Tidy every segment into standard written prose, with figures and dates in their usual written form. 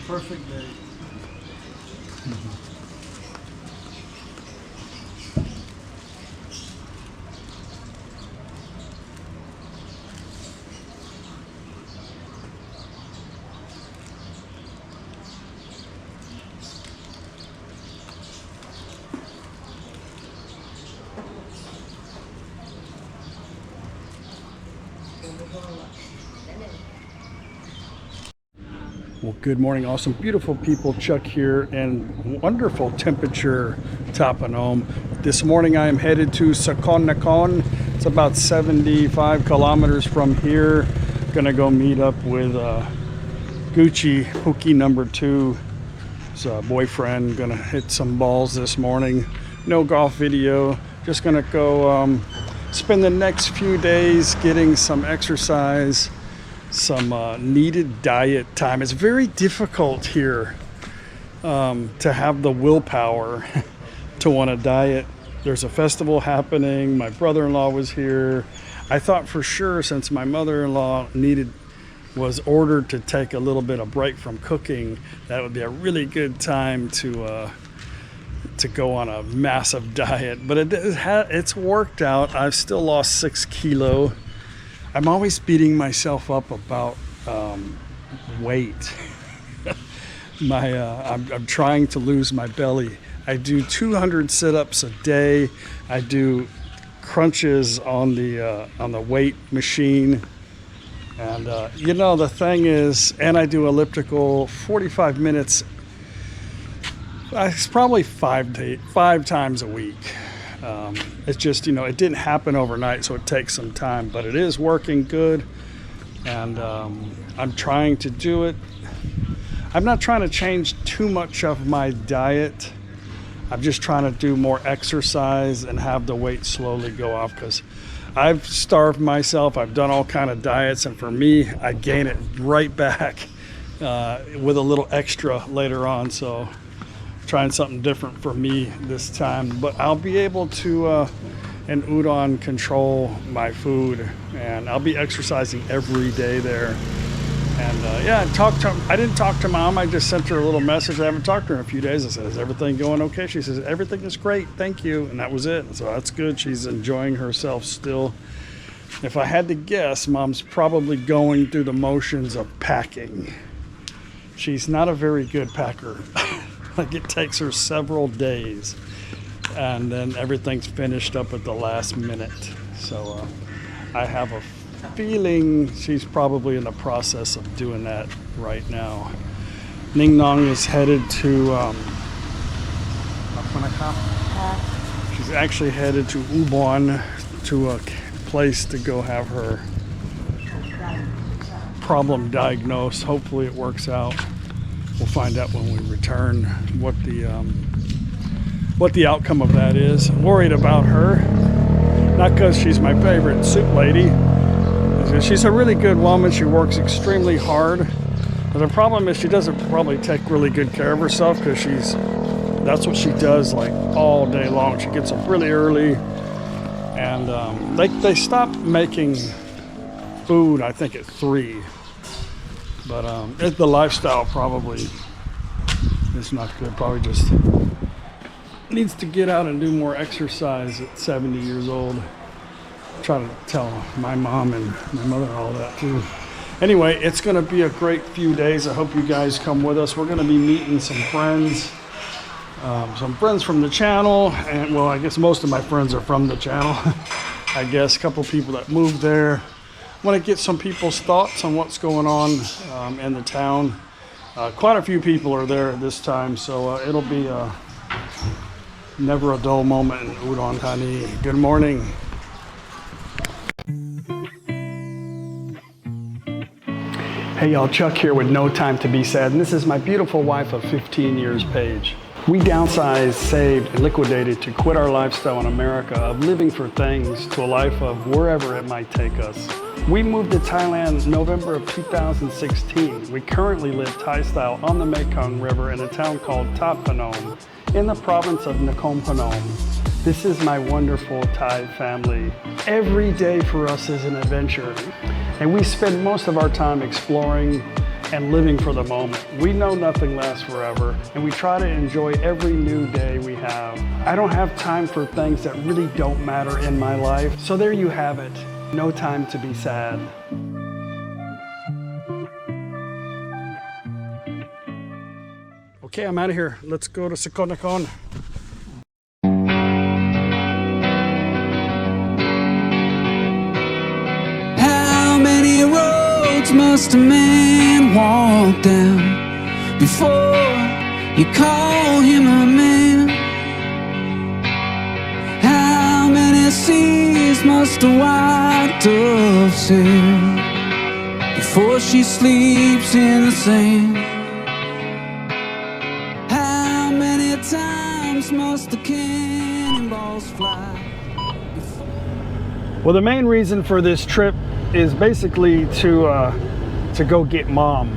perfect day. Well, good morning, awesome, beautiful people. Chuck here, and wonderful temperature, ThatPhanom. This morning I am headed to Nakhon. It's about 75 kilometers from here. Gonna go meet up with Gucci, Pookie number 2. His boyfriend. Gonna hit some balls this morning. No golf video. Just gonna go spend the next few days getting some exercise, some needed diet time. It's very difficult here to have the willpower to want to diet. There's a festival happening. My brother-in-law was here. I thought for sure, since my mother-in-law was ordered to take a little bit of break from cooking, that would be a really good time to go on a massive diet. But it's worked out. I've still lost 6 kilos. I'm always beating myself up about weight. I'm trying to lose my belly. I do 200 sit-ups a day. I do crunches on the weight machine, and the thing is, and I do elliptical 45 minutes. It's probably five times a week. It's just, it didn't happen overnight, so it takes some time, but it is working good, and I'm trying to do it. I'm not trying to change too much of my diet. I'm just trying to do more exercise and have the weight slowly go off, because I've starved myself. I've done all kind of diets, and for me, I gain it right back with a little extra later on. So trying something different for me this time, but I'll be able to in Udon control my food, and I'll be exercising every day there. And I didn't talk to Mom. I just sent her a little message. I haven't talked to her in a few days. I said, "Is everything going okay?" She says, "Everything is great, thank you," and that was it. So that's good. She's enjoying herself still. If I had to guess, Mom's probably going through the motions of packing. She's not a very good packer. Like, it takes her several days, and then everything's finished up at the last minute. So I have a feeling she's probably in the process of doing that right now. Ning Nong is headed to she's actually headed to Udon, to a place to go have her problem diagnosed. Hopefully it works out. We'll find out when we return what the outcome of that is. I'm worried about her, not because she's my favorite soup lady. She's a really good woman. She works extremely hard. But the problem is she doesn't probably take really good care of herself, because that's what she does like all day long. She gets up really early, and they stopped making food, I think, at 3. But the lifestyle probably is not good. Probably just needs to get out and do more exercise at 70 years old. Try to tell my mom and my mother all that too. Anyway, it's going to be a great few days. I hope you guys come with us. We're going to be meeting some friends from the channel, and well, I guess most of my friends are from the channel. I guess a couple people that moved there. Want to get some people's thoughts on what's going on in the town. Quite a few people are there this time, so it'll be never a dull moment in Udon, Thani. Good morning. Hey y'all, Chuck here with No Time to Be Sad, and this is my beautiful wife of 15 years, Paige. We downsized, saved, and liquidated to quit our lifestyle in America of living for things to a life of wherever it might take us. We moved to Thailand November of 2016. We currently live Thai style on the Mekong River in a town called ThatPhanom in the province of NakhonPhanom. This is my wonderful Thai family. Every day for us is an adventure, and we spend most of our time exploring and living for the moment. We know nothing lasts forever, and we try to enjoy every new day we have. I don't have time for things that really don't matter in my life. So there you have it. No time to be sad. Okay, I'm out of here. Let's go to Nakhon. How many roads must a man walk down before you call him a man? How many seas must a white dove sail before she sleeps in the sand? How many times must the cannonballs fly? Well, the main reason for this trip is basically to go get Mom.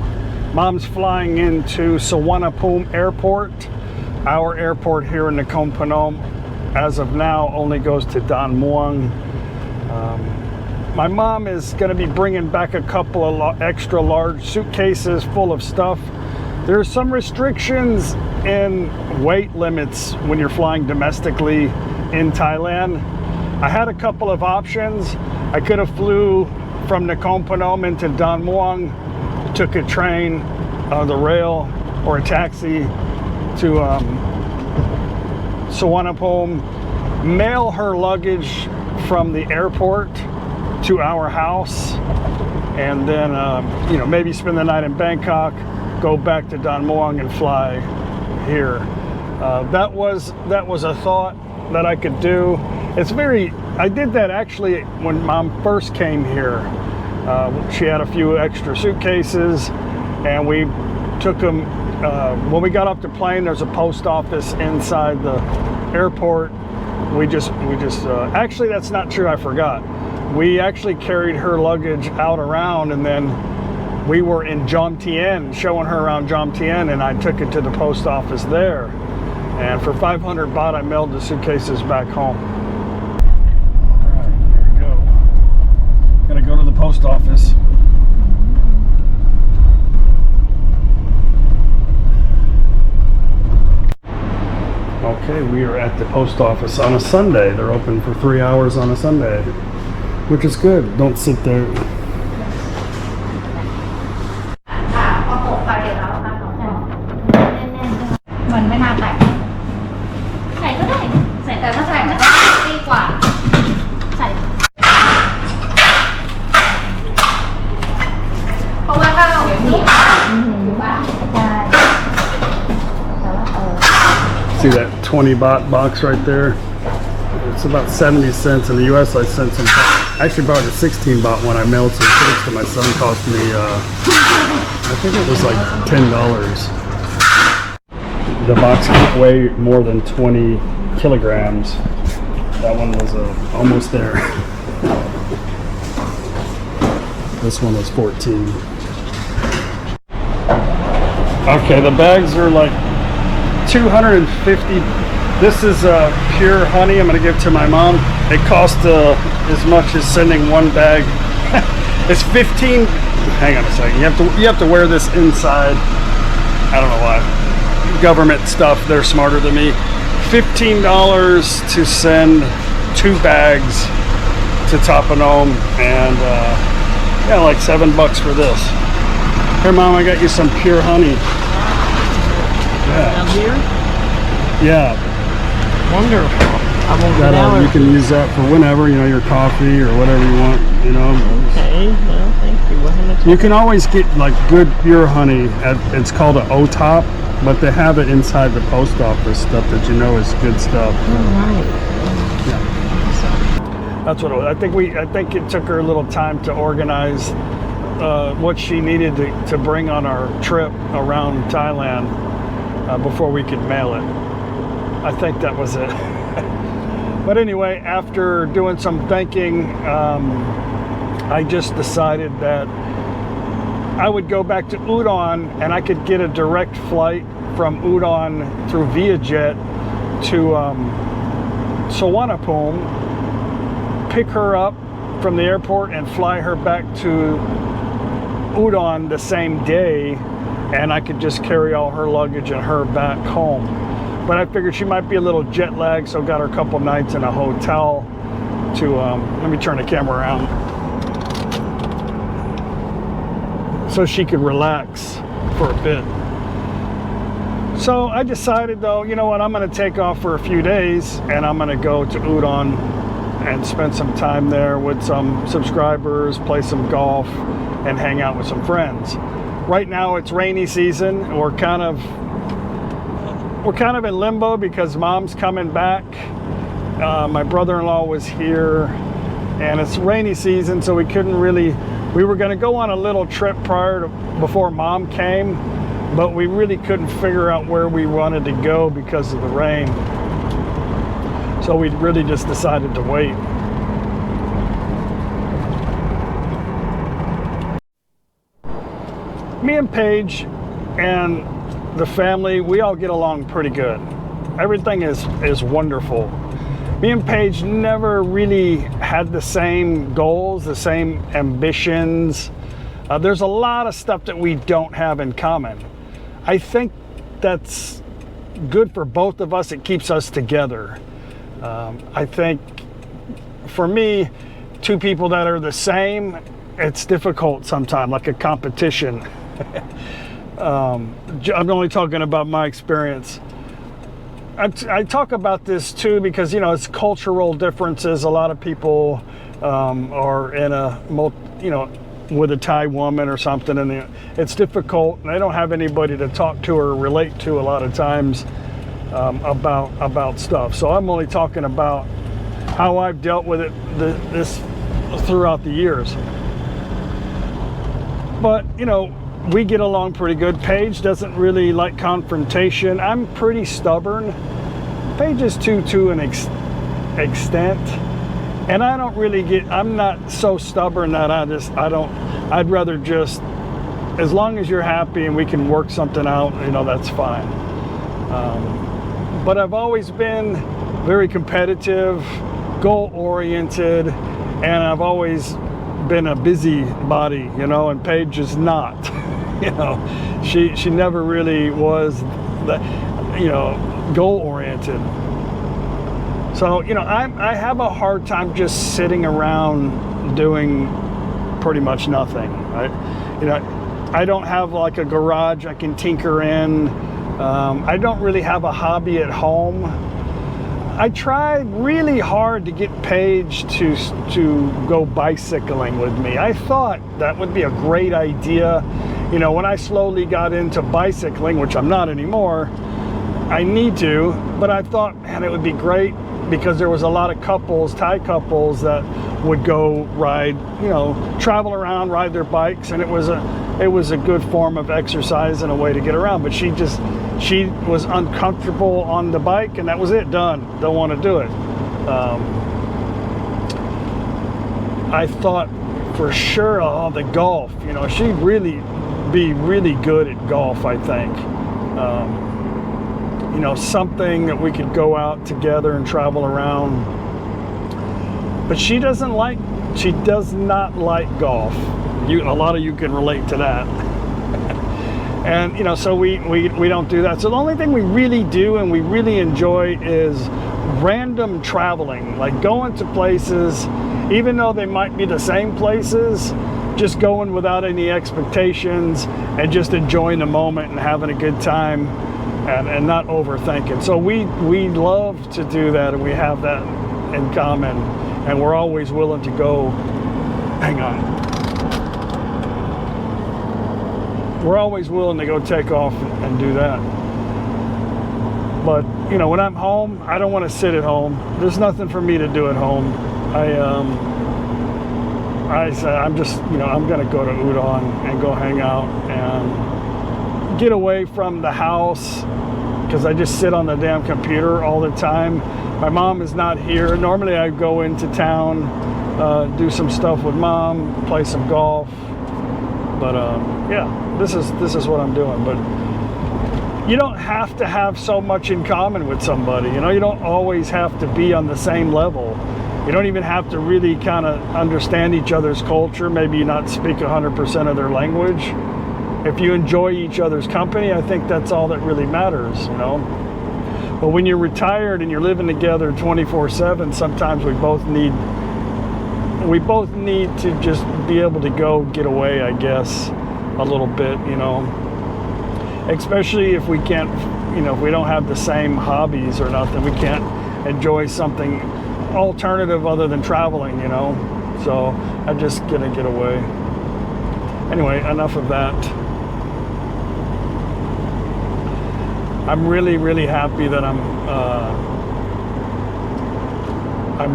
Mom's flying into Suvarnabhumi Airport. Our airport here in NakhonPhanom, as of now, only goes to Don Muang. My mom is going to be bringing back a couple of extra large suitcases full of stuff. There's some restrictions in weight limits when you're flying domestically in Thailand. I had a couple of options. I could have flew from NakhonPhanom into Don Muang, took a train, the rail, or a taxi to Suvarnabhumi, mail her luggage from the airport to our house, and then maybe spend the night in Bangkok, go back to Don Muang and fly here. That was a thought that I could do. I did that actually when Mom first came here. She had a few extra suitcases, and we took them. When we got off the plane, there's a post office inside the airport. Actually, that's not true. I forgot. We actually carried her luggage out around, and then we were in Jomtien, showing her around Jomtien, and I took it to the post office there. And for 500 baht, I mailed the suitcases back home. Gotta go to the post office. Okay, we are at the post office on a Sunday. They're open for 3 hours on a Sunday, which is good. Don't sit there. See that 20 baht box right there? It's about 70 cents. In the US, I sent some. I actually bought a 16 baht when I mailed some things to my son. Cost me, I think it was like $10. The box can't weigh more than 20 kilograms. That one was almost there. This one was 14. Okay, the bags are like 250. This is pure honey I'm going to give to my mom. It cost as much as sending one bag. It's 15. Hang on a second. You have to wear this inside. I don't know why. Government stuff. They're smarter than me. $15 to send 2 bags to ThatPhanom, and yeah, like $7 for this. Here, Mom, I got you some pure honey. Yeah. Down here? Yeah. Wonderful. You can use that for whenever, your coffee or whatever you want, Okay, well, thank you. Well, how much You can always get like good pure honey. It's called an O-top, but they have it inside the post office, stuff that is good stuff. All right. Yeah. That's what it was. I think it took her a little time to organize what she needed to bring on our trip around Thailand before we could mail it. I think that was it. But anyway, after doing some thinking, I just decided that I would go back to Udon, and I could get a direct flight from Udon through ViaJet to Suvarnabhumi, pick her up from the airport and fly her back to Udon the same day, and I could just carry all her luggage and her back home. But I figured she might be a little jet lagged, so got her a couple nights in a hotel to, let me turn the camera around, so she could relax for a bit. So I decided though, you know what, I'm gonna take off for a few days and I'm gonna go to Udon and spend some time there with some subscribers, play some golf, and hang out with some friends. Right now it's rainy season. We're kind of in limbo because mom's coming back. My brother-in-law was here, and it's rainy season, so we were gonna go on a little trip before mom came, but we really couldn't figure out where we wanted to go because of the rain. So we really just decided to wait. Me and Paige and the family, we all get along pretty good. Everything is wonderful. Me and Paige never really had the same goals, the same ambitions. There's a lot of stuff that we don't have in common. I think that's good for both of us. It keeps us together. I think for me, two people that are the same, it's difficult sometimes, like a competition. I'm only talking about my experience. I talk about this too because, you know, it's cultural differences. A lot of people are in with a Thai woman or something, and it's difficult, and they don't have anybody to talk to or relate to a lot of times about stuff. So I'm only talking about how I've dealt with it this throughout the years. But, you know, we get along pretty good. Paige doesn't really like confrontation. I'm pretty stubborn. Paige is to an extent. And I don't really I'm not so stubborn that I'd rather just, as long as you're happy and we can work something out, you know, that's fine. But I've always been very competitive, goal-oriented, and I've always been a busybody, you know, and Paige is not. You know, she never really was that, you know, goal-oriented. So, you know, I have a hard time just sitting around doing pretty much nothing. I don't have like a garage I can tinker in. I don't really have a hobby at home. I tried really hard to get Paige to go bicycling with me. I thought that would be a great idea. You know, when I slowly got into bicycling, which I'm not anymore, I need to, but I thought, man, it would be great because there was a lot of couples, Thai couples, that would go ride, you know, travel around, ride their bikes, and it was a good form of exercise and a way to get around. But she was uncomfortable on the bike, and that was it, done. Don't want to do it. I thought for sure, oh, the golf, you know, she'd really be really good at golf, I think. You know, something that we could go out together and travel around. But she does not like golf. A lot of you can relate to that. And, you know, so we don't do that. So the only thing we really do and we really enjoy is random traveling, like going to places, even though they might be the same places, just going without any expectations and just enjoying the moment and having a good time and not overthinking. So we love to do that, and we have that in common, and we're always willing to go, hang on. We're always willing to go take off and do that. But, you know, when I'm home, I don't want to sit at home. There's nothing for me to do at home. I say, I'm just, you know, I'm going to go to Udon and go hang out and get away from the house, because I just sit on the damn computer all the time. My mom is not here. Normally I go into town, do some stuff with mom, play some golf. But yeah, this is what I'm doing. But you don't have to have so much in common with somebody. You know, you don't always have to be on the same level. You don't even have to really kind of understand each other's culture, maybe not speak 100% of their language. If you enjoy each other's company, I think that's all that really matters, you know. But when you're retired and you're living together 24/7, sometimes we both need to just be able to go get away, I guess, a little bit, you know. Especially if we can't, you know, if we don't have the same hobbies or nothing, we can't enjoy something alternative other than traveling, you know. So I'm just gonna get away. Anyway, enough of that. I'm really, really happy that I'm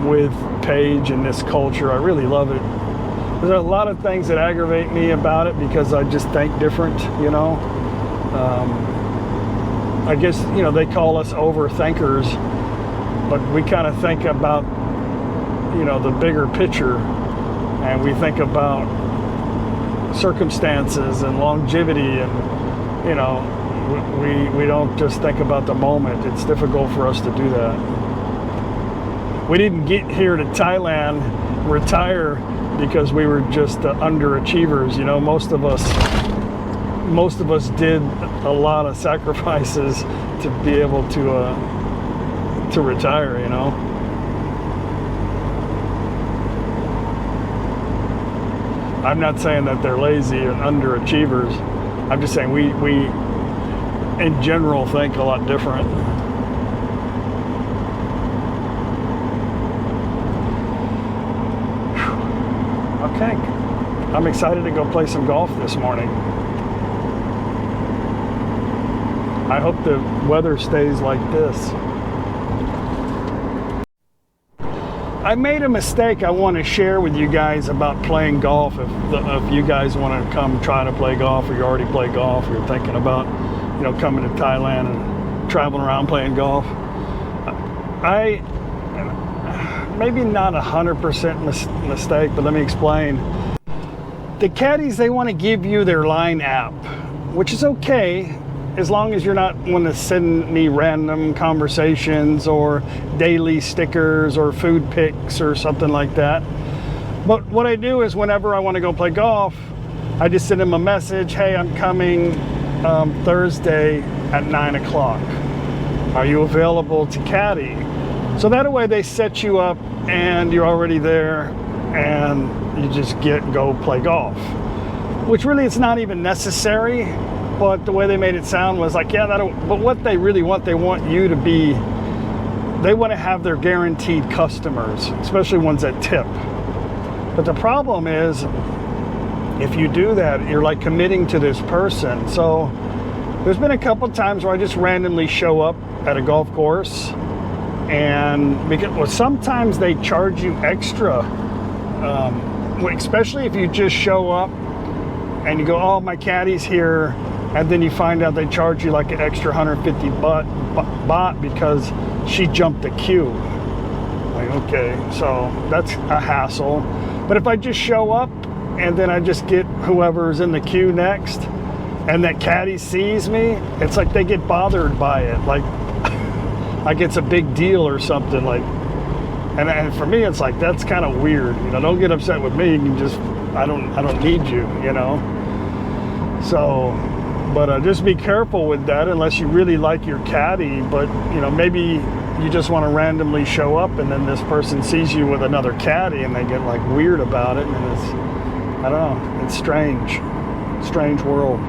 with Paige and this culture. I really love it. There's a lot of things that aggravate me about it because I just think different, you know. I guess, you know, they call us overthinkers, but we kind of think about, you know, the bigger picture, and we think about circumstances and longevity, and, you know, we don't just think about the moment. It's difficult for us to do that. We didn't get here to Thailand, retire, because we were just underachievers. You know, most of us did a lot of sacrifices to be able to retire, you know. I'm not saying that they're lazy and underachievers. I'm just saying we in general think a lot different. Okay, I'm excited to go play some golf this morning. I hope the weather stays like this. I made a mistake I want to share with you guys about playing golf. If you guys want to come try to play golf, or you already play golf, or you're thinking about, you know, coming to Thailand and traveling around playing golf. I maybe not 100% mistake, but let me explain. The caddies, they want to give you their line app, which is okay, as long as you're not want to send me random conversations or daily stickers or food pics or something like that. But what I do is whenever I want to go play golf, I just send them a message. Hey, I'm coming Thursday at 9 o'clock. Are you available to caddy? So that way they set you up and you're already there and you just go play golf. Which really it's not even necessary. But the way they made it sound was like, yeah, but what they really want, they want you to be, they want to have their guaranteed customers, especially ones that tip. But the problem is, if you do that, you're like committing to this person. So there's been a couple times where I just randomly show up at a golf course, and because sometimes they charge you extra, especially if you just show up and you go, oh, my caddy's here. And then you find out they charge you like an extra 150 baht because she jumped the queue. Like, okay, so that's a hassle. But if I just show up and then I just get whoever's in the queue next, and that caddy sees me, it's like they get bothered by it, like it's a big deal or something. Like, and for me, it's like that's kind of weird. You know, don't get upset with me. You can just, I don't need you. You know, so. But just be careful with that unless you really like your caddy. But, you know, maybe you just want to randomly show up and then this person sees you with another caddy and they get like weird about it. And it's, I don't know, it's strange world.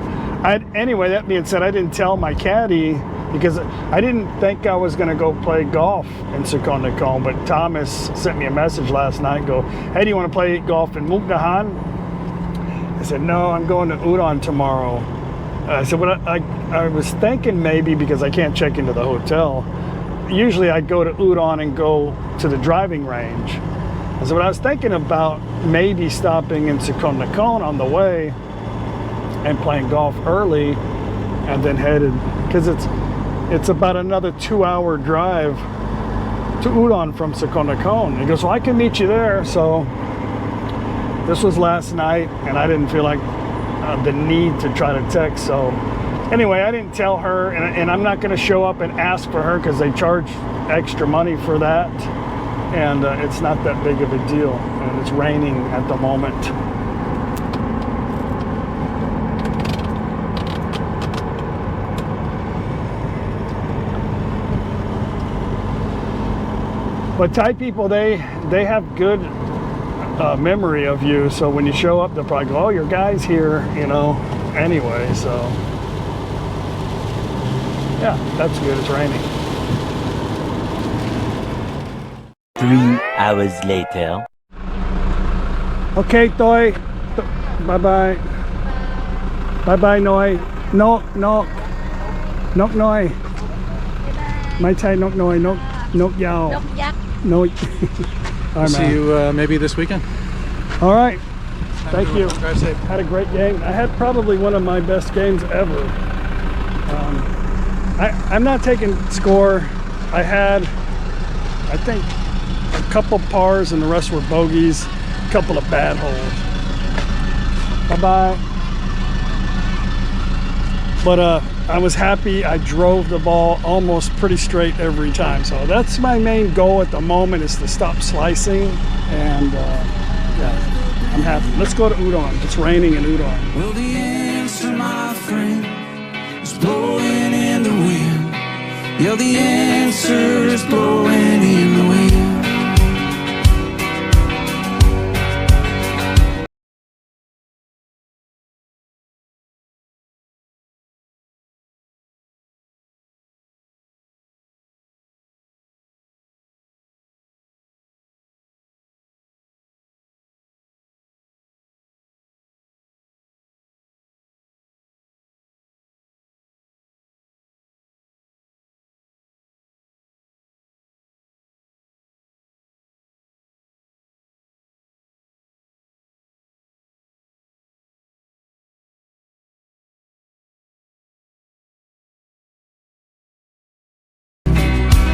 Anyway, that being said, I didn't tell my caddy because I didn't think I was going to go play golf in NakhonPhanom. But Thomas sent me a message last night, go, hey, do you want to play golf in Mukdahan? I said, no, I'm going to Udon tomorrow. I said, what I was thinking maybe, because I can't check into the hotel, usually I'd go to Udon and go to the driving range. I said, what I was thinking about maybe stopping in NakhonPhanom on the way and playing golf early and then headed, because it's about another 2-hour drive to Udon from NakhonPhanom. He goes, well, I can meet you there. So this was last night and I didn't feel like the need to try to text. So anyway, I didn't tell her, and I'm not going to show up and ask for her because they charge extra money for that. and it's not that big of a deal, and it's raining at the moment. But Thai people, they have good memory of you, so when you show up, they'll probably go, oh, your guy's here, you know, anyway, so yeah, that's good. It's raining. 3 hours later. Okay, Toy. Bye-bye. Bye-bye, Noi. Nok, nok. Nok, Noi. ไม่ใช่นกน้อยนกยาว นกยักษ์ No. All right, See man. you maybe this weekend. All right. Thank you. Drive safe. Had a great game. I had probably one of my best games ever. I'm not taking score. I had, I think, a couple pars and the rest were bogeys. A couple of bad holes. Bye-bye. But I was happy. I drove the ball almost pretty straight every time. So that's my main goal at the moment, is to stop slicing. And yeah, I'm happy. Let's go to Udon. It's raining in Udon. Well, the answer, my friend, is blowing in the wind. Yeah, the answer is blowing in the wind.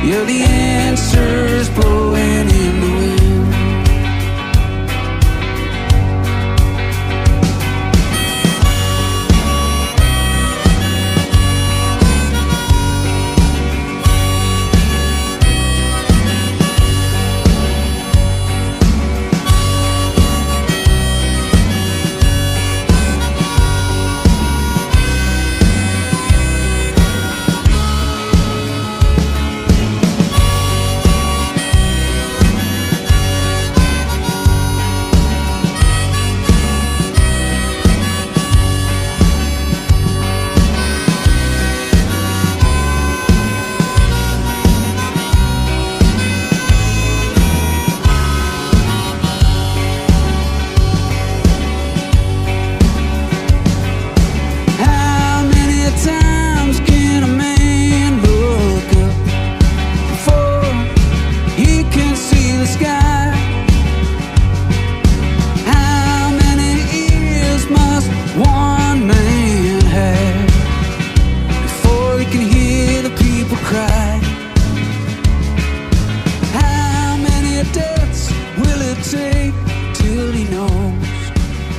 Yeah, the answer's blowing in the wind.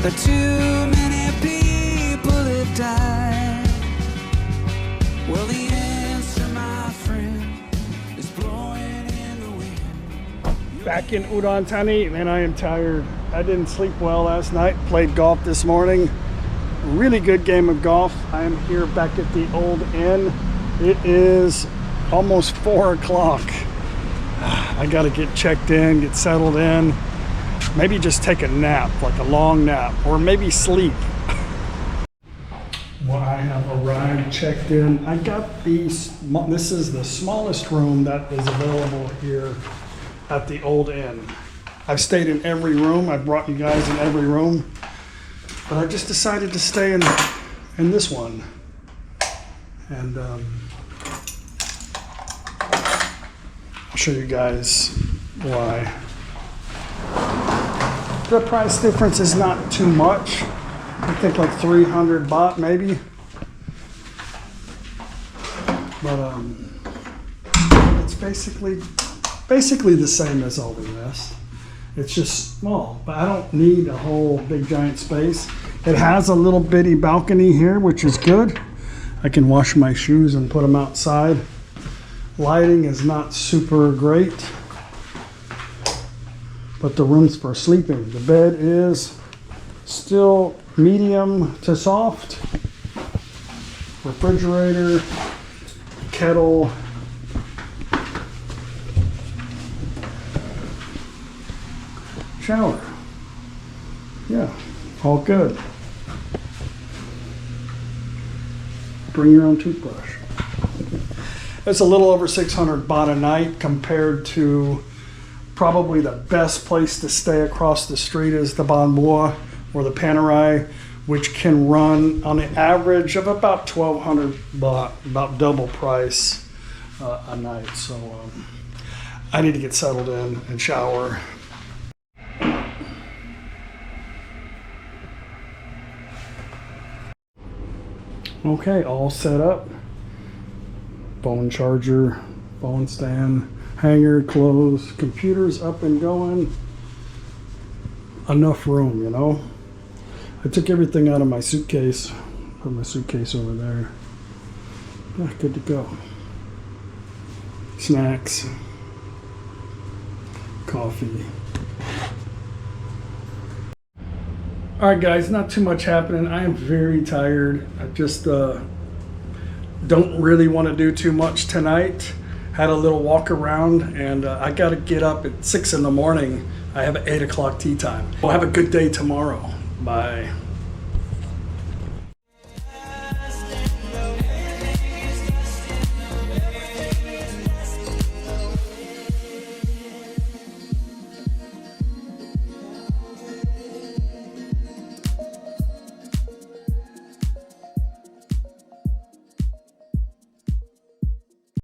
That too many people have died. Well, the answer, my friend, is blowing in the wind. Back in Udon Thani, and I am tired. I didn't sleep well last night. Played golf this morning. Really good game of golf. I am here back at the old inn. It is almost 4 o'clock. I got to get checked in, get settled in. Maybe just take a nap, like a long nap, or maybe sleep. Well, I have arrived, checked in. I got these, this is the smallest room that is available here at the old inn. I've stayed in every room. I've brought you guys in every room, but I just decided to stay in this one. And I'll show you guys why. The price difference is not too much. I think like 300 baht maybe. But it's basically the same as all the rest. It's just small, but I don't need a whole big giant space. It has a little bitty balcony here, which is good. I can wash my shoes and put them outside. Lighting is not super great. but the room's for sleeping. The bed is still medium to soft. Refrigerator, kettle, shower. Yeah, all good. Bring your own toothbrush. It's a little over 600 baht a night compared to probably the best place to stay across the street is the Ban Mua or the Panerai, which can run on an average of about 1,200 baht, about double price a night. So I need to get settled in and shower. Okay, all set up. Phone charger, phone stand, hanger, clothes, computers up and going. Enough room, you know. I took everything out of my suitcase. Put my suitcase over there. Yeah, good to go. Snacks, coffee. All right, guys, not too much happening. I am very tired. I just don't really want to do too much tonight. Had a little walk around, and I got to get up at 6 in the morning. I have an 8 o'clock tea time. We'll have a good day tomorrow. Bye.